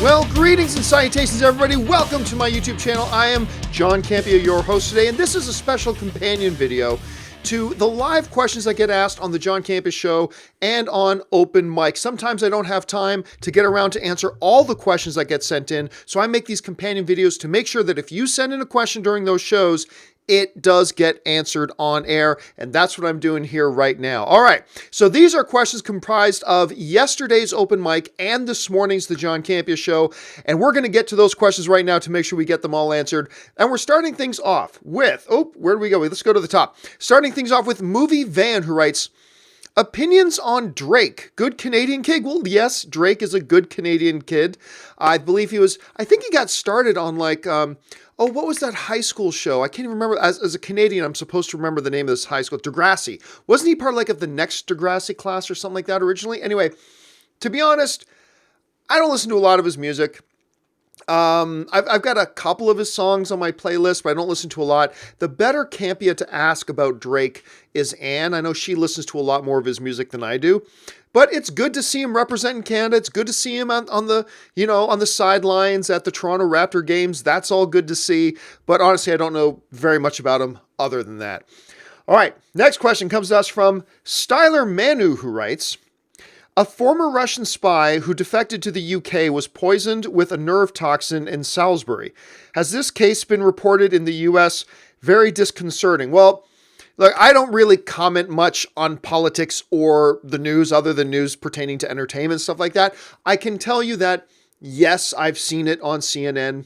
Well, greetings and salutations, everybody. Welcome to my YouTube channel. I am John Campea, your host today, and this is a special companion video to the live questions that get asked on the John Campea Show and on open mic. Sometimes I don't have time to get around to answer all the questions that get sent in, so I make these companion videos to make sure that if you send in a question during those shows, it does get answered on air, and that's what I'm doing here right now. All right, so these are questions comprised of yesterday's open mic and this morning's The John Campea Show, and we're going to get to those questions right now to make sure we get them all answered. And we're starting things off with, where do we go? Let's go to the top. Starting things off with Movie Van, who writes, opinions on Drake. Good Canadian kid? Well, yes, Drake is a good Canadian kid. I believe I think he got started on what was that high school show? I can't even remember. As a Canadian, I'm supposed to remember the name of this high school. Degrassi. Wasn't he part of the next Degrassi class or something like that originally? Anyway, to be honest, I don't listen to a lot of his music. I've got a couple of his songs on my playlist, but I don't listen to a lot. The better Campea to ask about Drake is Anne. I know she listens to a lot more of his music than I do, but it's good to see him representing Canada. It's good to see him on the sidelines at the Toronto Raptor games. That's all good to see, but honestly, I don't know very much about him other than that. All right, next question comes to us from Styler Manu, who writes, a former Russian spy who defected to the UK was poisoned with a nerve toxin in Salisbury. Has this case been reported in the US? Very disconcerting. Well, look, I don't really comment much on politics or the news other than news pertaining to entertainment, stuff like that. I can tell you that, yes, I've seen it on CNN.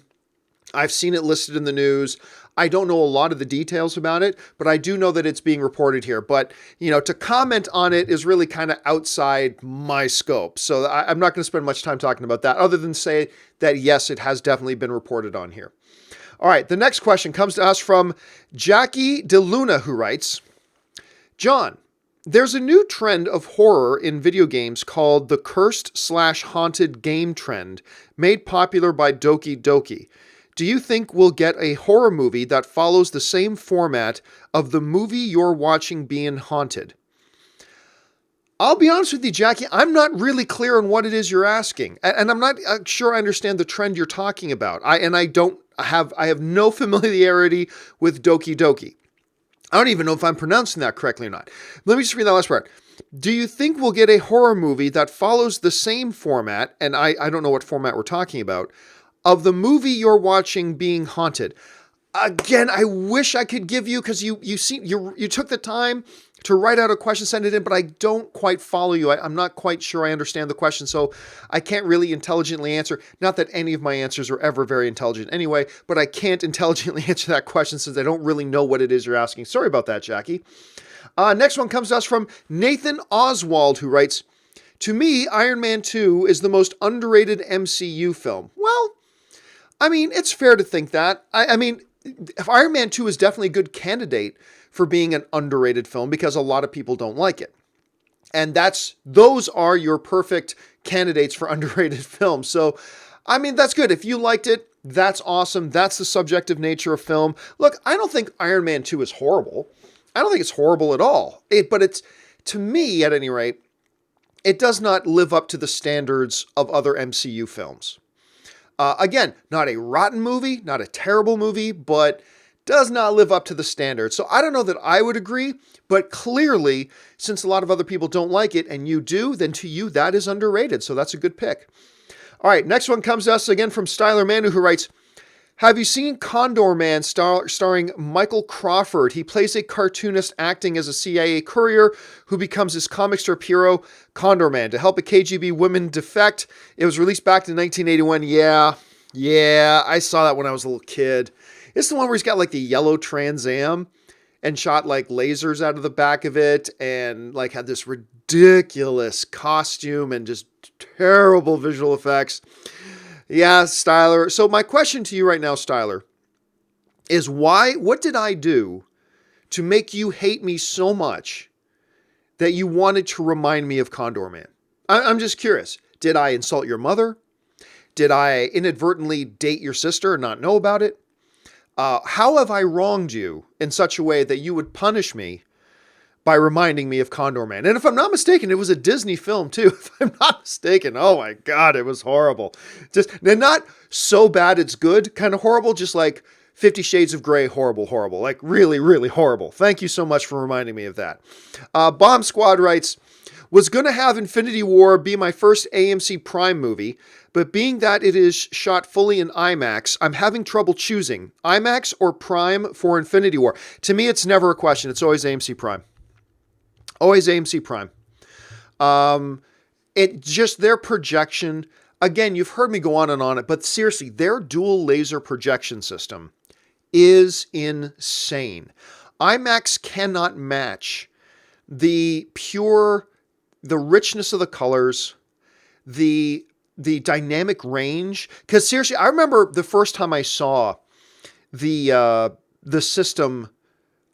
I've seen it listed in the news. I don't know a lot of the details about it, but I do know that it's being reported here. But, to comment on it is really kind of outside my scope. So I'm not going to spend much time talking about that other than say that, yes, it has definitely been reported on here. All right, the next question comes to us from Jackie Deluna, who writes, John, there's a new trend of horror in video games called the cursed/haunted game trend, made popular by Doki Doki. Do you think we'll get a horror movie that follows the same format of the movie you're watching being haunted? I'll be honest with you, Jackie, I'm not really clear on what it is you're asking. And I'm not sure I understand the trend you're talking about. I have no familiarity with Doki Doki. I don't even know if I'm pronouncing that correctly or not. Let me just read that last part. Do you think we'll get a horror movie that follows the same format, and I don't know what format we're talking about, of the movie you're watching being haunted? Again, I wish I could give you, because you took the time to write out a question, send it in, but I don't quite follow you. I'm not quite sure I understand the question, so I can't really intelligently answer. Not that any of my answers are ever very intelligent anyway, but I can't intelligently answer that question since I don't really know what it is you're asking. Sorry about that, Jackie. Next one comes to us from Nathan Oswald, who writes, to me, Iron Man 2 is the most underrated MCU film. Well, it's fair to think that. If Iron Man 2 is definitely a good candidate for being an underrated film because a lot of people don't like it. And those are your perfect candidates for underrated films. So, that's good. If you liked it, that's awesome. That's the subjective nature of film. Look, I don't think Iron Man 2 is horrible. I don't think it's horrible at all. But it's, to me, at any rate, it does not live up to the standards of other MCU films. Again, not a rotten movie, not a terrible movie, but does not live up to the standards. So I don't know that I would agree, but clearly, since a lot of other people don't like it and you do, then to you, that is underrated. So that's a good pick. All right, next one comes to us again from Styler Manu, who writes, have you seen Condorman starring Michael Crawford? He plays a cartoonist acting as a CIA courier who becomes his comic strip hero, Condorman, to help a KGB woman defect. It was released back in 1981. Yeah, I saw that when I was a little kid. It's the one where he's got the yellow Trans Am and shot lasers out of the back of it and had this ridiculous costume and just terrible visual effects. Yeah, Styler. So my question to you right now, Styler, is what did I do to make you hate me so much that you wanted to remind me of Condorman? I'm just curious. Did I insult your mother? Did I inadvertently date your sister and not know about it? How have I wronged you in such a way that you would punish me by reminding me of Condorman. And if I'm not mistaken, it was a Disney film too. If I'm not mistaken, oh my God, it was horrible. Just, and not so bad it's good, kind of horrible, just like 50 Shades of Grey, horrible, horrible. Like really, really horrible. Thank you so much for reminding me of that. Bomb Squad writes, was going to have Infinity War be my first AMC Prime movie, but being that it is shot fully in IMAX, I'm having trouble choosing IMAX or Prime for Infinity War. To me, it's never a question. It's always AMC Prime. Always AMC Prime. It just, their projection, again, you've heard me go on and on it, but seriously, their dual laser projection system is insane. IMAX cannot match the richness of the colors, the dynamic range. Because seriously, I remember the first time I saw the system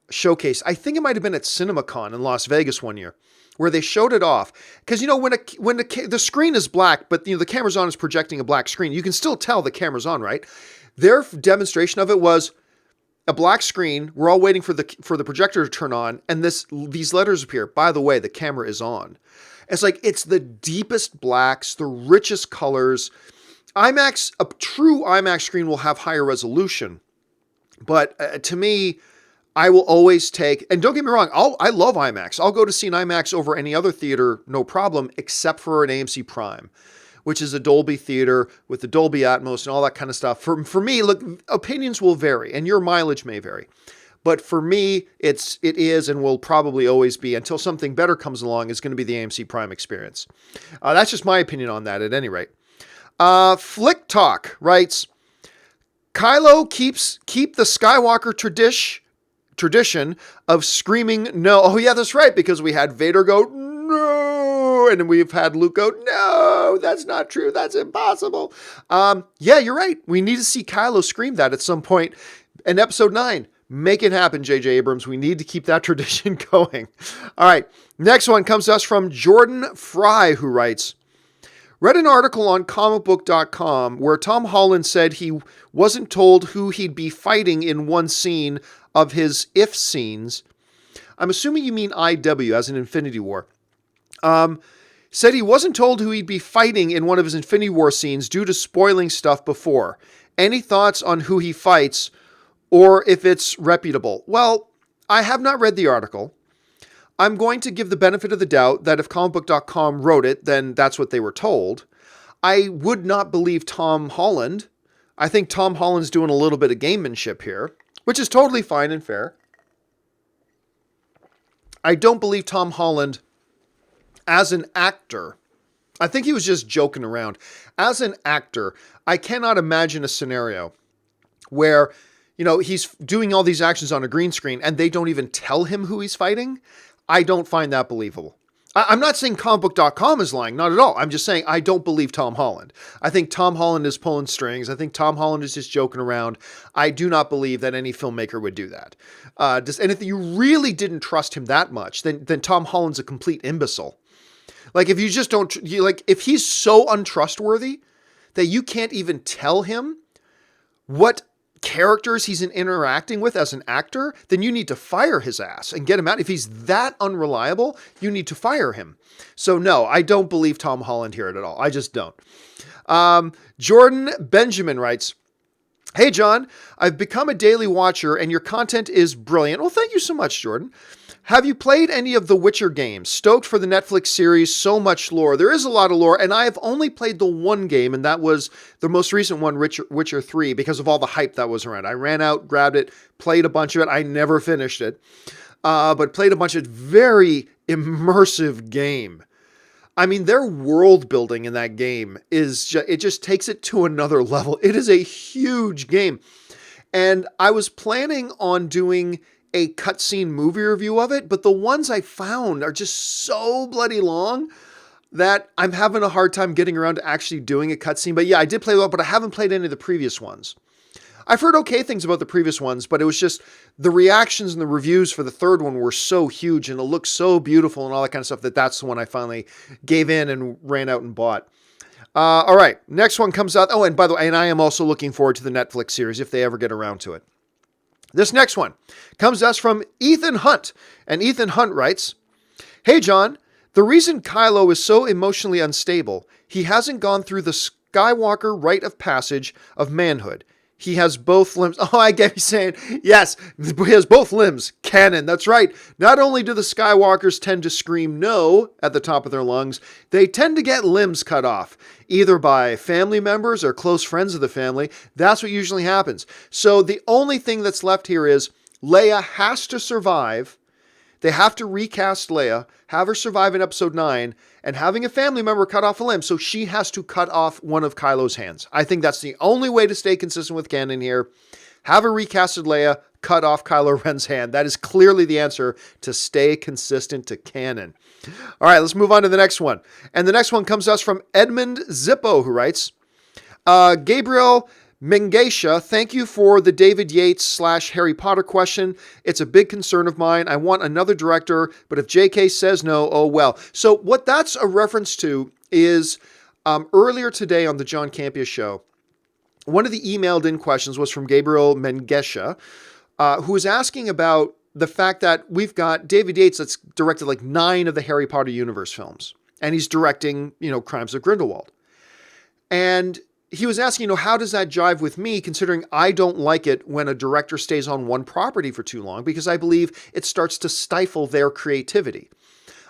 showcase, I think it might have been at CinemaCon in Las Vegas one year, where they showed it off. Because when the screen is black, but the camera's on is projecting a black screen, you can still tell the camera's on, right? Their demonstration of it was a black screen. We're all waiting for the projector to turn on, and these letters appear. By the way, the camera is on. It's like it's the deepest blacks, the richest colors. IMAX, a true IMAX screen will have higher resolution, but to me, I will always take. And don't get me wrong, I love IMAX. I'll go to see an IMAX over any other theater, no problem, except for an AMC Prime, which is a Dolby theater with the Dolby Atmos and all that kind of stuff. For me, look, opinions will vary and your mileage may vary. But for me, it is and will probably always be, until something better comes along, is going to be the AMC Prime experience. That's just my opinion on that at any rate. Flick Talk writes, Kylo keep the Skywalker tradition of screaming no. Oh yeah, that's right, because we had Vader go no, and we've had Luke go no, that's not true, that's impossible. Yeah, you're right. We need to see Kylo scream that at some point in episode 9. Make it happen, J.J. Abrams. We need to keep that tradition going. All right, next one comes to us from Jordan Fry, who writes, read an article on comicbook.com where Tom Holland said he wasn't told who he'd be fighting in one scene of his if scenes. I'm assuming you mean IW, as in Infinity War. Said he wasn't told who he'd be fighting in one of his Infinity War scenes due to spoiling stuff before. Any thoughts on who he fights or if it's reputable? Well, I have not read the article. I'm going to give the benefit of the doubt that if comicbook.com wrote it, then that's what they were told. I would not believe Tom Holland. I think Tom Holland's doing a little bit of gamemanship here, which is totally fine and fair. I don't believe Tom Holland as an actor. I think he was just joking around. As an actor, I cannot imagine a scenario where, he's doing all these actions on a green screen and they don't even tell him who he's fighting. I don't find that believable. I'm not saying comicbook.com is lying, not at all. I'm just saying I don't believe Tom Holland. I think Tom Holland is pulling strings. I think Tom Holland is just joking around. I do not believe that any filmmaker would do that. And if you really didn't trust him that much, then Tom Holland's a complete imbecile. Like if you just don't, if he's so untrustworthy that you can't even tell him what characters he's interacting with as an actor, then you need to fire his ass and get him out. If he's that unreliable, you need to fire him. So no, I don't believe Tom Holland here at all. I just don't. Jordan Benjamin writes, hey John, I've become a daily watcher and your content is brilliant. Well, thank you so much, Jordan. Have you played any of the Witcher games? Stoked for the Netflix series, so much lore. There is a lot of lore, and I have only played the one game, and that was the most recent one, Witcher 3, because of all the hype that was around. I ran out, grabbed it, played a bunch of it. I never finished it, but played a bunch of it. Very immersive game. I mean, their world building in that game it just takes it to another level. It is a huge game, and I was planning on doing a cutscene movie review of it, but the ones I found are just so bloody long that I'm having a hard time getting around to actually doing a cutscene. But yeah, I did play well, but I haven't played any of the previous ones. I've heard okay things about the previous ones, but it was just the reactions and the reviews for the third one were so huge and it looked so beautiful and all that kind of stuff that's the one I finally gave in and ran out and bought. All right, next one comes out. Oh, and by the way, and I am also looking forward to the Netflix series if they ever get around to it. This next one comes to us from Ethan Hunt. And Ethan Hunt writes, "Hey, John, the reason Kylo is so emotionally unstable, he hasn't gone through the Skywalker rite of passage of manhood. He has both limbs." Oh, I get you saying, yes, he has both limbs. Canon, that's right. Not only do the Skywalkers tend to scream no at the top of their lungs, they tend to get limbs cut off, either by family members or close friends of the family. That's what usually happens. So the only thing that's left here is Leia has to survive. They have to recast Leia, have her survive in episode 9, and having a family member cut off a limb, so she has to cut off one of Kylo's hands. I think that's the only way to stay consistent with canon here. Have a recasted Leia, cut off Kylo Ren's hand. That is clearly the answer to stay consistent to canon. All right, let's move on to the next one. And the next one comes to us from Edmund Zippo, who writes, Gabriel Mengesha, thank you for the David Yates / Harry Potter question. It's a big concern of mine. I want another director, but if JK says no, oh well. So what that's a reference to is earlier today on the John Campea show, one of the emailed in questions was from Gabriel Mengesha, who was asking about the fact that we've got David Yates that's directed like 9 of the Harry Potter universe films, and he's directing, Crimes of Grindelwald. And he was asking, how does that jive with me, considering I don't like it when a director stays on one property for too long, because I believe it starts to stifle their creativity.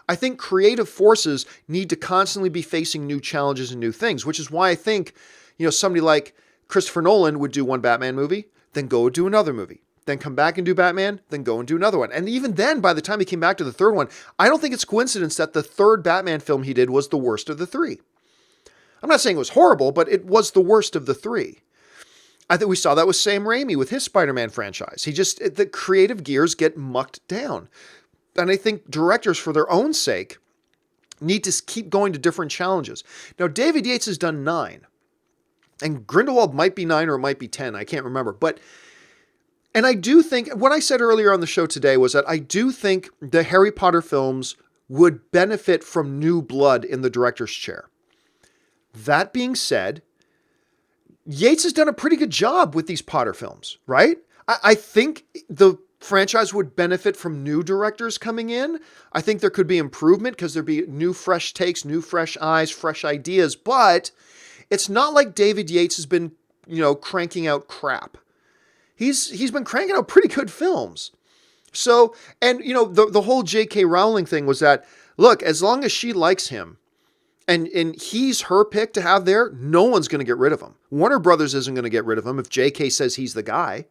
I think creative forces need to constantly be facing new challenges and new things, which is why I think, somebody like Christopher Nolan would do one Batman movie, then go do another movie, then come back and do Batman, then go and do another one. And even then, by the time he came back to the third one, I don't think it's coincidence that the third Batman film he did was the worst of the 3. I'm not saying it was horrible, but it was the worst of the 3. I think we saw that with Sam Raimi with his Spider-Man franchise. The creative gears get mucked down. And I think directors, for their own sake, need to keep going to different challenges. Now, David Yates has done 9. And Grindelwald might be 9 or it might be 10. I can't remember. And I do think, what I said earlier on the show today was that I do think the Harry Potter films would benefit from new blood in the director's chair. That being said, Yates has done a pretty good job with these Potter films, right? I think the franchise would benefit from new directors coming in. I think there could be improvement because there'd be new fresh takes, new fresh eyes, fresh ideas, but it's not like David Yates has been, cranking out crap. He's been cranking out pretty good films. So, and the whole J.K. Rowling thing was that, look, as long as she likes him, and he's her pick to have there, no one's going to get rid of him. Warner Brothers isn't going to get rid of him if JK says he's the guy.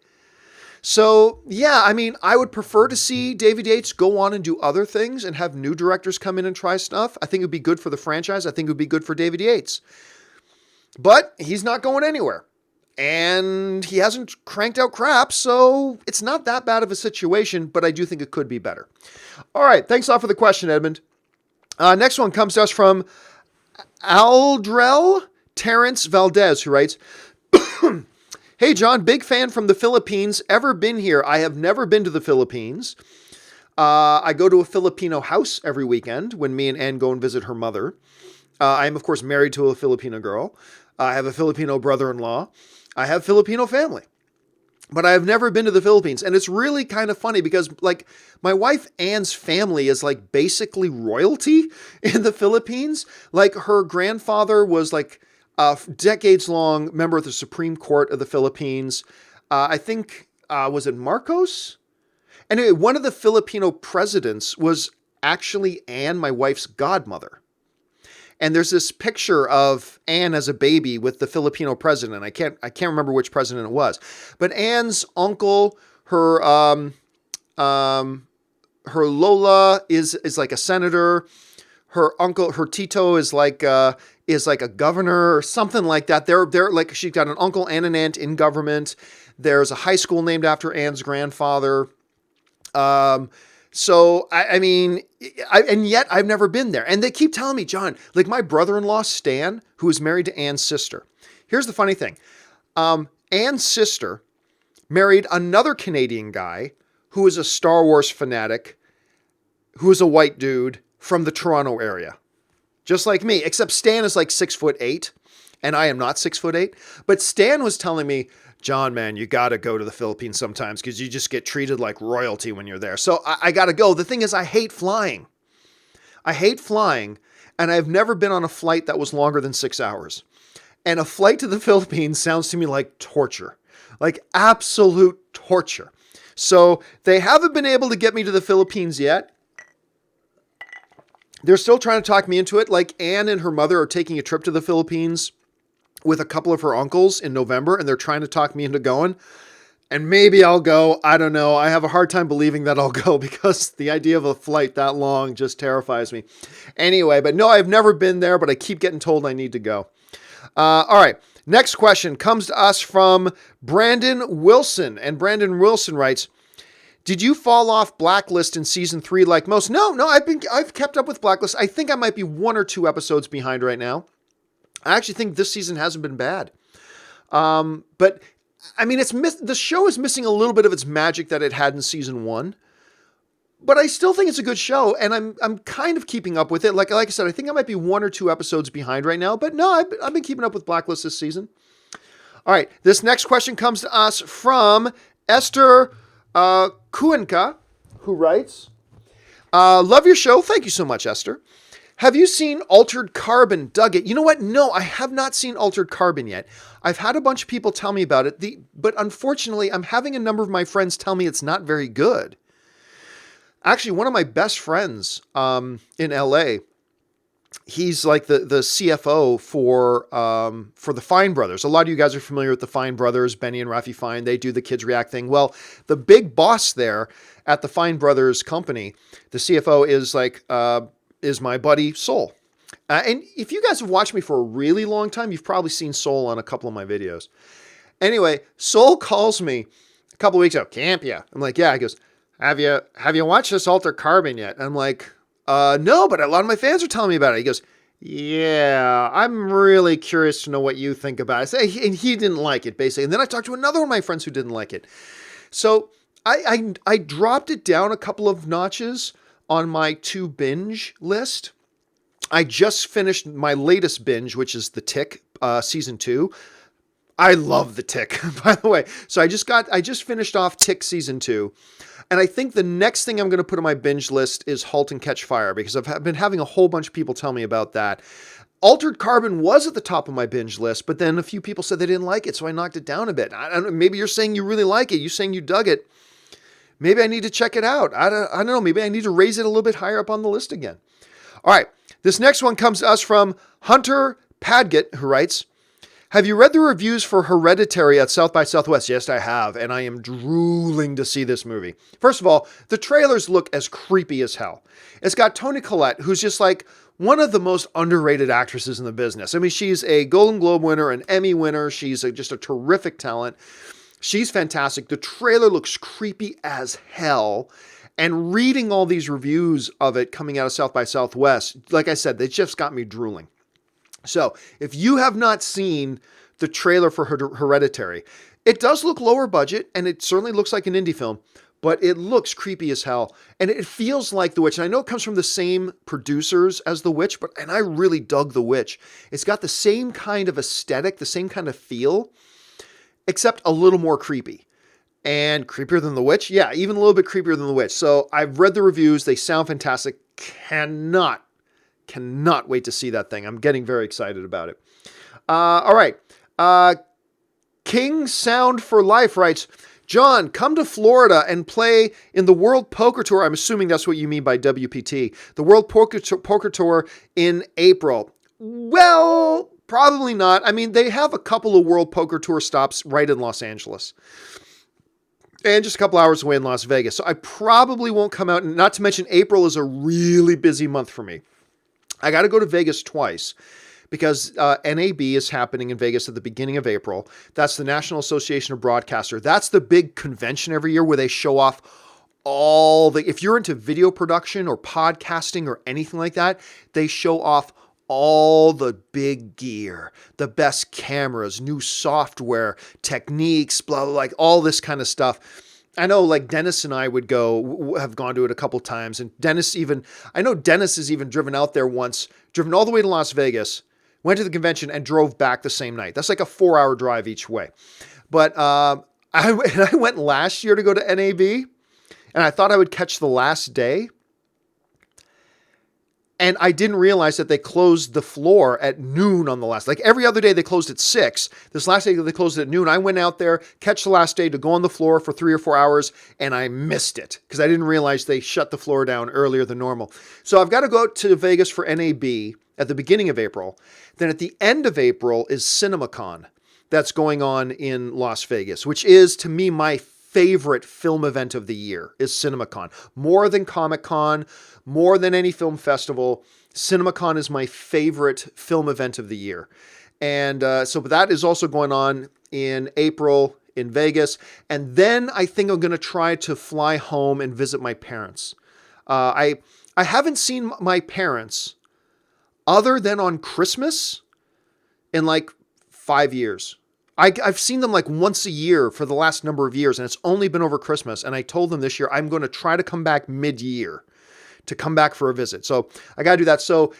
So, yeah, I would prefer to see David Yates go on and do other things and have new directors come in and try stuff. I think it would be good for the franchise. I think it would be good for David Yates. But he's not going anywhere. And he hasn't cranked out crap, so it's not that bad of a situation, but I do think it could be better. All right, thanks a lot for the question, Edmund. Next one comes to us from Aldrell Terrence Valdez, who writes, Hey, John, big fan from the Philippines. Ever been here? I have never been to the Philippines. I go to a Filipino house every weekend when me and Ann go and visit her mother. I am, of course, married to a Filipino girl. I have a Filipino brother-in-law. I have Filipino family. But I have never been to the Philippines. And it's really kind of funny because, my wife Ann's family is, basically royalty in the Philippines. Her grandfather was, a decades-long member of the Supreme Court of the Philippines. I think, was it Marcos? Anyway, one of the Filipino presidents was actually Ann, my wife's godmother. And there's this picture of Anne as a baby with the Filipino president. I can't remember which president it was, but Anne's uncle, her Lola is like a senator. Her uncle, her Tito is like a governor or something like that. They're she's got an uncle and an aunt in government. There's a high school named after Anne's grandfather. So, and yet I've never been there. And they keep telling me, John, my brother-in-law, Stan, who is married to Anne's sister. Here's the funny thing. Anne's sister married another Canadian guy who is a Star Wars fanatic, who is a white dude from the Toronto area. Just like me, except Stan is 6'8", and I am not 6'8". But Stan was telling me, John, man, you got to go to the Philippines sometimes because you just get treated like royalty when you're there. So I got to go. The thing is, I hate flying. And I've never been on a flight that was longer than 6 hours. And a flight to the Philippines sounds to me like torture, like absolute torture. So they haven't been able to get me to the Philippines yet. They're still trying to talk me into it. Like Anne and her mother are taking a trip to the Philippines with a couple of her uncles in November, and they're trying to talk me into going. And maybe I'll go. I don't know. I have a hard time believing that I'll go because the idea of a flight that long just terrifies me. Anyway, but no, I've never been there, but I keep getting told I need to go. All right. Next question comes to us from Brandon Wilson. And Brandon Wilson writes, did you fall off Blacklist in season 3 like most? No, I've kept up with Blacklist. I think I might be 1 or 2 episodes behind right now. I actually think this season hasn't been bad. But I mean, the show is missing a little bit of its magic that it had in season 1. But I still think it's a good show, and I'm kind of keeping up with it. Like I said, I think I might be 1 or 2 episodes behind right now. But no, I've been keeping up with Blacklist this season. All right, this next question comes to us from Esther Kuenka, who writes, love your show. Thank you so much, Esther. Have you seen Altered Carbon? Dug it? You know what? No, I have not seen Altered Carbon yet. I've had a bunch of people tell me about it, but unfortunately, I'm having a number of my friends tell me it's not very good. Actually, one of my best friends in LA, he's like the CFO for the Fine Brothers. A lot of you guys are familiar with the Fine Brothers, Benny and Rafi Fine. They do the Kids React thing. Well, the big boss there at the Fine Brothers company, the CFO is my buddy Soul. And if you guys have watched me for a really long time, you've probably seen Soul on a couple of my videos. Anyway, Soul calls me a couple of weeks ago. Campia. I'm like, yeah. He goes, have you watched this Altered Carbon yet? And I'm like, no, but a lot of my fans are telling me about it. He goes, yeah, I'm really curious to know what you think about it. And he didn't like it, basically. And then I talked to another one of my friends who didn't like it. So I dropped it down a couple of notches on my to binge list. I just finished my latest binge, which is The Tick, season 2. I love The Tick, by the way. So I just finished off Tick season 2. And I think the next thing I'm going to put on my binge list is Halt and Catch Fire, because I've been having a whole bunch of people tell me about that. Altered Carbon was at the top of my binge list, but then a few people said they didn't like it, so I knocked it down a bit. I don't know, maybe you're saying you really like it. You're saying you dug it. Maybe I need to check it out. I don't know. Maybe I need to raise it a little bit higher up on the list again. All right. This next one comes to us from Hunter Padgett, who writes, have you read the reviews for Hereditary at South by Southwest? Yes, I have, and I am drooling to see this movie. First of all, the trailers look as creepy as hell. It's got Toni Collette, who's just like one of the most underrated actresses in the business. I mean, she's a Golden Globe winner, an Emmy winner. She's just a terrific talent. She's fantastic. The trailer looks creepy as hell. And reading all these reviews of it coming out of South by Southwest, like I said, they just got me drooling. So if you have not seen the trailer for Hereditary, it does look lower budget, and it certainly looks like an indie film, but it looks creepy as hell. And it feels like The Witch. And I know it comes from the same producers as The Witch, and I really dug The Witch. It's got the same kind of aesthetic, the same kind of feel, except a little more creepy. And creepier than The Witch? Yeah, even a little bit creepier than The Witch. So I've read the reviews. They sound fantastic. Cannot wait to see that thing. I'm getting very excited about it. All right. King Sound for Life writes, John, come to Florida and play in the World Poker Tour. I'm assuming that's what you mean by WPT. The World Poker Tour in April. Well, probably not. I mean, they have a couple of World Poker Tour stops right in Los Angeles. And just a couple hours away in Las Vegas. So I probably won't come out. Not to mention, April is a really busy month for me. I got to go to Vegas twice because NAB is happening in Vegas at the beginning of April. That's the National Association of Broadcasters. That's the big convention every year where they show off if you're into video production or podcasting or anything like that, they show off all the big gear, the best cameras, new software, techniques, blah, blah, like all this kind of stuff. I know like Dennis and I have gone to it a couple times. And I know Dennis has even driven out there once, driven all the way to Las Vegas, went to the convention and drove back the same night. That's like a 4-hour drive each way. But I went last year to go to NAB, and I thought I would catch the last day. And I didn't realize that they closed the floor at noon on the last. Like every other day, they closed at 6. This last day, they closed at noon. I went out there, catch the last day to go on the floor for 3 or 4 hours, and I missed it because I didn't realize they shut the floor down earlier than normal. So I've got to go to Vegas for NAB at the beginning of April. Then at the end of April is CinemaCon that's going on in Las Vegas, which is, to me, my favorite film event of the year is CinemaCon. More than Comic-Con, more than any film festival, CinemaCon is my favorite film event of the year. And so that is also going on in April in Vegas. And then I think I'm going to try to fly home and visit my parents. I haven't seen my parents other than on Christmas in like 5 years. I've seen them like once a year for the last number of years, and it's only been over Christmas. And I told them this year, I'm going to try to come back mid-year to come back for a visit. So I got to do that. So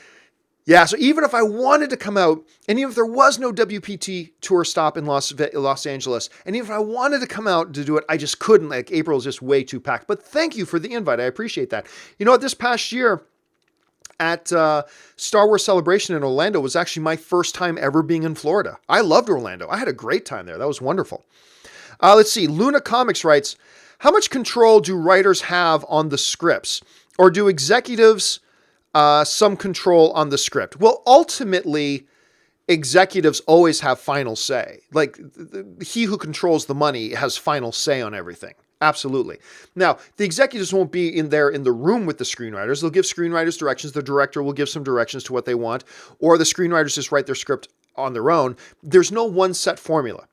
yeah, so even if I wanted to come out, and even if there was no WPT tour stop in Los Angeles, and even if I wanted to come out to do it, I just couldn't. Like April is just way too packed. But thank you for the invite. I appreciate that. You know what? This past year at Star Wars Celebration in Orlando was actually my first time ever being in Florida. I loved Orlando. I had a great time there. That was wonderful. Let's see. Luna Comics writes, how much control do writers have on the scripts? Or do executives some control on the script? Well, ultimately, executives always have final say. Like he who controls the money has final say on everything. Absolutely. Now, the executives won't be in the room with the screenwriters. They'll give screenwriters directions. The director will give some directions to what they want, or the screenwriters just write their script on their own. There's no one set formula.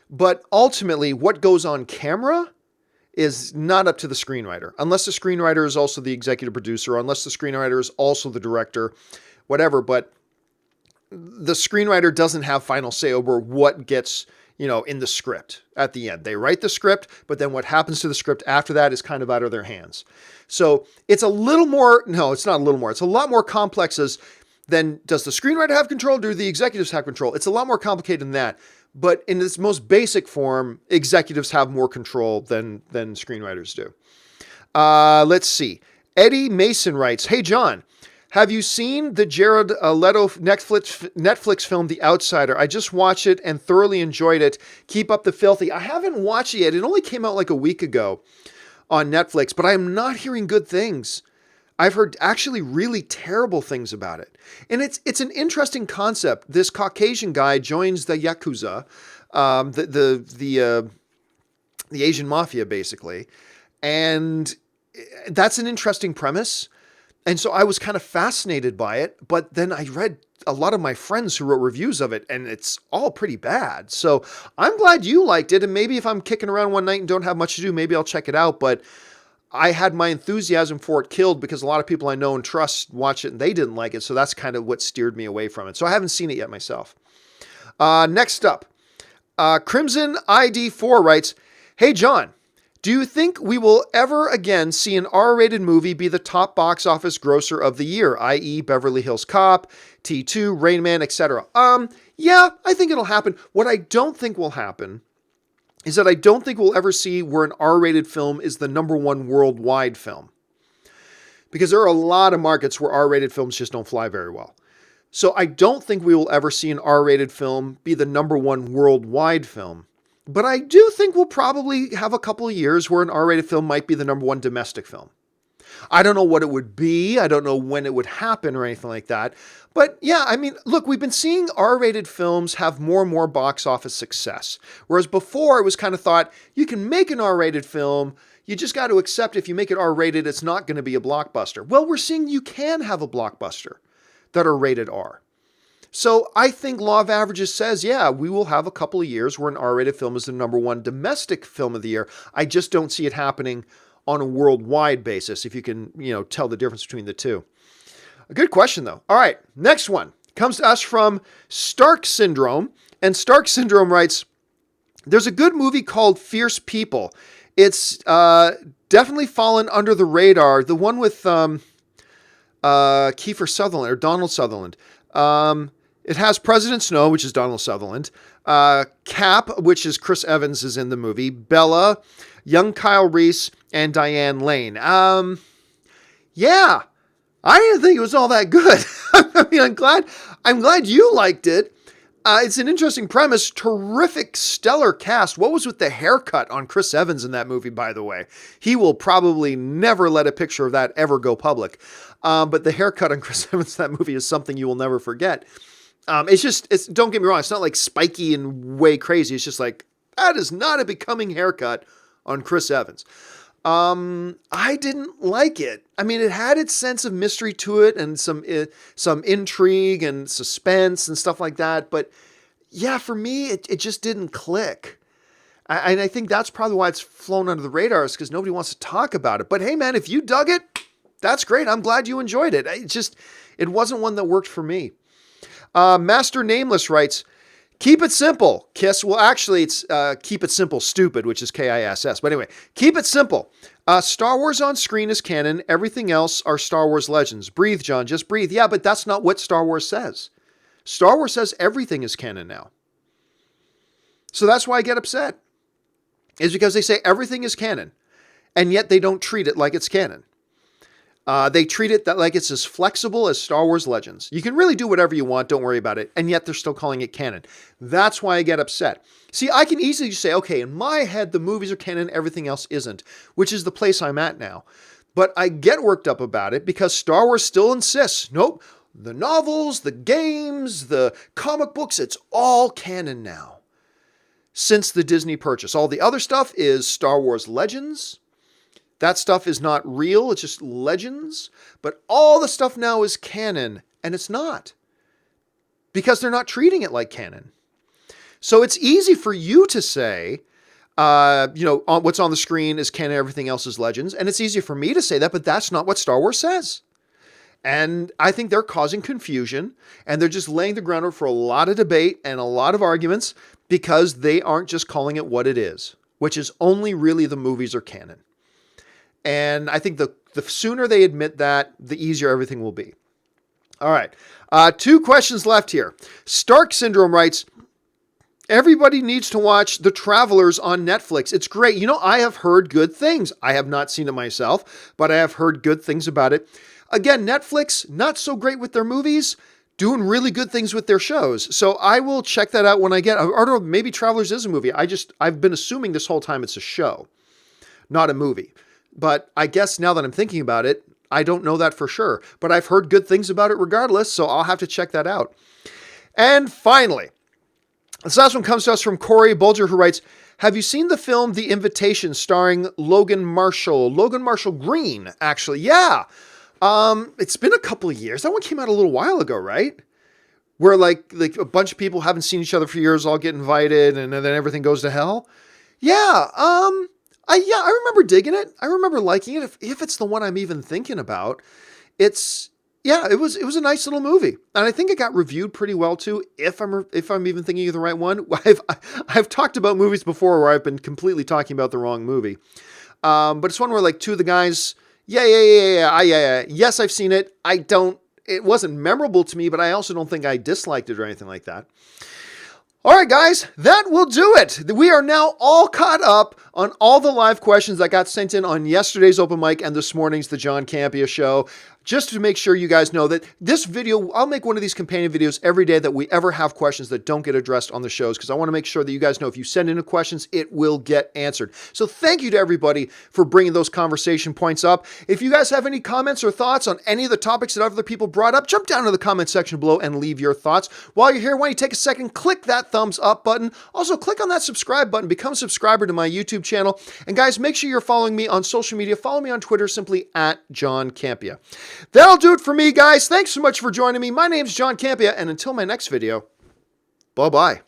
But ultimately, what goes on camera is not up to the screenwriter, unless the screenwriter is also the executive producer, or unless the screenwriter is also the director, whatever. But the screenwriter doesn't have final say over what gets, in the script at the end. They write the script, but then what happens to the script after that is kind of out of their hands. So it's a little more, no, it's not a little more. It's a lot more complex than does the screenwriter have control? Do the executives have control? It's a lot more complicated than that. But in its most basic form, executives have more control than screenwriters do. Let's see. Eddie Mason writes, hey, John, have you seen the Jared Leto Netflix film, The Outsider? I just watched it and thoroughly enjoyed it. Keep up the filthy. I haven't watched it yet. It only came out like a week ago on Netflix, but I am not hearing good things. I've heard actually really terrible things about it. And it's an interesting concept. This Caucasian guy joins the Yakuza, the Asian mafia, basically. And that's an interesting premise. And so I was kind of fascinated by it. But then I read a lot of my friends who wrote reviews of it, and it's all pretty bad. So I'm glad you liked it. And maybe if I'm kicking around one night and don't have much to do, maybe I'll check it out. But I had my enthusiasm for it killed because a lot of people I know and trust watch it and they didn't like it. So that's kind of what steered me away from it. So I haven't seen it yet myself. Next up, Crimson ID4 writes, hey, John, do you think we will ever again see an R-rated movie be the top box office grosser of the year, i.e. Beverly Hills Cop, T2, Rain Man, etc.? Yeah, I think it'll happen. What I don't think will happen is that I don't think we'll ever see where an R-rated film is the number one worldwide film. Because there are a lot of markets where R-rated films just don't fly very well. So I don't think we will ever see an R-rated film be the number one worldwide film. But I do think we'll probably have a couple of years where an R-rated film might be the number one domestic film. I don't know what it would be. I don't know when it would happen or anything like that. But yeah, I mean, look, we've been seeing R-rated films have more and more box office success. Whereas before it was kind of thought, you can make an R-rated film. You just got to accept if you make it R-rated, it's not going to be a blockbuster. Well, we're seeing you can have a blockbuster that are rated R. So I think law of averages says, yeah, we will have a couple of years where an R-rated film is the number one domestic film of the year. I just don't see it happening on a worldwide basis, if you can, tell the difference between the two. A good question, though. All right, next one comes to us from Stark Syndrome. And Stark Syndrome writes, there's a good movie called Fierce People. It's definitely fallen under the radar. The one with Kiefer Sutherland or Donald Sutherland. It has President Snow, which is Donald Sutherland. Cap, which is Chris Evans, is in the movie. Bella, young Kyle Reese, and Diane Lane. Yeah, I didn't think it was all that good. I mean, I'm glad you liked it. It's an interesting premise. Terrific, stellar cast. What was with the haircut on Chris Evans in that movie, by the way? He will probably never let a picture of that ever go public. But the haircut on Chris Evans in that movie is something you will never forget. Don't get me wrong. It's not like spiky and way crazy. It's just like, that is not a becoming haircut on Chris Evans. I didn't like it. I mean, it had its sense of mystery to it and some intrigue and suspense and stuff like that. But yeah, for me, it just didn't click. And I think that's probably why it's flown under the radar, is because nobody wants to talk about it. But hey, man, if you dug it, that's great. I'm glad you enjoyed it. It wasn't one that worked for me. Master Nameless writes, keep it simple, Kiss. Well, actually, it's keep it simple, stupid, which is KISS. But anyway, keep it simple. Star Wars on screen is canon. Everything else are Star Wars legends. Breathe, John. Just breathe. Yeah, but that's not what Star Wars says. Star Wars says everything is canon now. So that's why I get upset. Is because they say everything is canon, and yet they don't treat it like it's canon. They treat it like it's as flexible as Star Wars Legends. You can really do whatever you want, don't worry about it, and yet they're still calling it canon. That's why I get upset. See, I can easily just say, okay, in my head, the movies are canon, everything else isn't, which is the place I'm at now. But I get worked up about it because Star Wars still insists, nope, the novels, the games, the comic books, it's all canon now. Since the Disney purchase. All the other stuff is Star Wars Legends. That stuff is not real, it's just legends. But all the stuff now is canon, and it's not. Because they're not treating it like canon. So it's easy for you to say, what's on the screen is canon, everything else is legends. And it's easy for me to say that, but that's not what Star Wars says. And I think they're causing confusion, and they're just laying the groundwork for a lot of debate and a lot of arguments because they aren't just calling it what it is, which is only really the movies are canon. And I think the sooner they admit that, the easier everything will be. All right. 2 questions left here. Stark Syndrome writes, everybody needs to watch The Travelers on Netflix. It's great. You know, I have heard good things. I have not seen it myself, but I have heard good things about it. Again, Netflix, not so great with their movies, doing really good things with their shows. So I will check that out when I get, or no, maybe Travelers is a movie. I've been assuming this whole time it's a show, not a movie. But I guess now that I'm thinking about it, I don't know that for sure. But I've heard good things about it regardless, so I'll have to check that out. And finally, this last one comes to us from Corey Bulger, who writes, have you seen the film The Invitation starring Logan Marshall Green, actually? Yeah. It's been a couple of years. That one came out a little while ago, right? Where like a bunch of people haven't seen each other for years all get invited and then everything goes to hell. Yeah. I remember digging it. I remember liking it. If it's the one I'm even thinking about, it was a nice little movie. And I think it got reviewed pretty well too. If I'm even thinking of the right one, I've talked about movies before where I've been completely talking about the wrong movie. But it's one where like 2 of the guys, yeah. Yes, I've seen it. It wasn't memorable to me, but I also don't think I disliked it or anything like that. All right, guys, that will do it. We are now all caught up on all the live questions that got sent in on yesterday's open mic and this morning's The John Campea Show. Just to make sure you guys know that this video, I'll make one of these companion videos every day that we ever have questions that don't get addressed on the shows, because I want to make sure that you guys know if you send in the questions, it will get answered. So thank you to everybody for bringing those conversation points up. If you guys have any comments or thoughts on any of the topics that other people brought up, jump down to the comment section below and leave your thoughts. While you're here, why don't you take a second, click that thumbs up button. Also, click on that subscribe button, become a subscriber to my YouTube channel. And guys, make sure you're following me on social media. Follow me on Twitter, simply @JohnCampea. That'll do it for me, guys. Thanks so much for joining me. My name's John Campea, and until my next video, bye-bye.